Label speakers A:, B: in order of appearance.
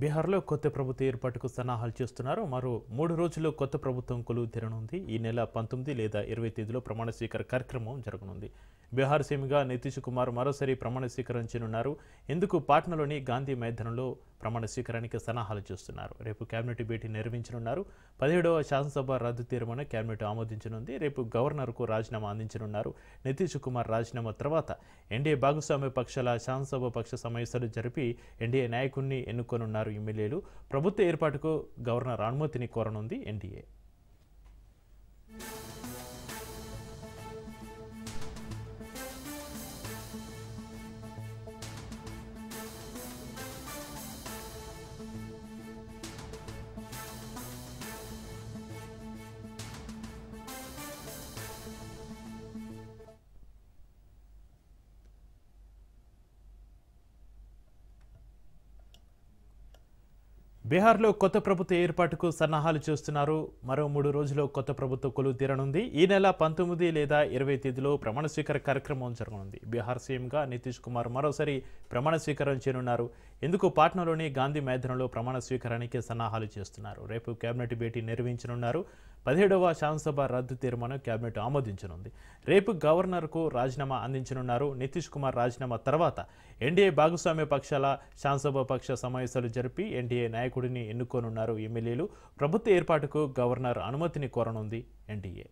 A: బీహార్లో కొత్త ప్రభుత్వ ఏర్పాటుకు సన్నాహాలు చేస్తున్నారు. మరో 3 రోజుల్లో కొత్త ప్రభుత్వం కొలువు తీరనుంది. ఈ నెల 19 లేదా 20 తేదీలో ప్రమాణ స్వీకార కార్యక్రమం జరగనుంది. బీహార్ సీఎంగా నితీష్ కుమార్ మరోసారి ప్రమాణ స్వీకారం చేయనున్నారు. ఇందుకు పాట్నాలోని గాంధీ మైదానంలో ప్రమాణ స్వీకారానికి సన్నాహాలు చేస్తున్నారు. రేపు కేబినెట్ భేటీ నిర్వహించనున్నారు. 17వ శాసనసభ రద్దు తీర్మానం కేబినెట్ ఆమోదించనుంది. రేపు గవర్నర్కు రాజీనామా అందించనున్నారు. నితీష్ కుమార్ రాజీనామా తర్వాత ఎన్డీఏ భాగస్వామ్య పక్షాల శాసనసభ పక్ష సమావేశాలు జరిపి ఎన్డీఏ నాయకుడిని ఎన్నుకోనున్నారు ఎమ్మెల్యేలు. ప్రభుత్వ ఏర్పాటుకు గవర్నర్ అనుమతిని కోరనుంది ఎన్డీఏ. బీహార్లో కొత్త ప్రభుత్వ ఏర్పాటుకు సన్నాహాలు చేస్తున్నారు. మరో 3 రోజుల్లో కొత్త ప్రభుత్వ కొలువు తీరనుంది. ఈ నెల 19 లేదా 20 తేదీలో ప్రమాణ స్వీకార కార్యక్రమం జరగనుంది. బీహార్ సీఎంగా నితీష్ కుమార్ మరోసారి ప్రమాణ స్వీకారం చేయనున్నారు. ఇందుకు పాట్నాలోని గాంధీ మైదానంలో ప్రమాణ స్వీకారానికి సన్నాహాలు చేస్తున్నారు. రేపు కేబినెట్ భేటీ నిర్వహించనున్నారు. 17వ శాసనసభ రద్దు తీర్మానం కేబినెట్ ఆమోదించనుంది. రేపు గవర్నర్కు రాజీనామా అందించనున్నారు. నితీష్ కుమార్ రాజీనామా తర్వాత ఎన్డీఏ భాగస్వామ్య పక్షాల శాసనసభ పక్ష సమావేశాలు జరిపి ఎన్డీఏ నాయకుడిని ఎన్నుకోనున్నారు ఎమ్మెల్యేలు. ప్రభుత్వ ఏర్పాటుకు గవర్నర్ అనుమతిని కోరనుంది ఎన్డీఏ.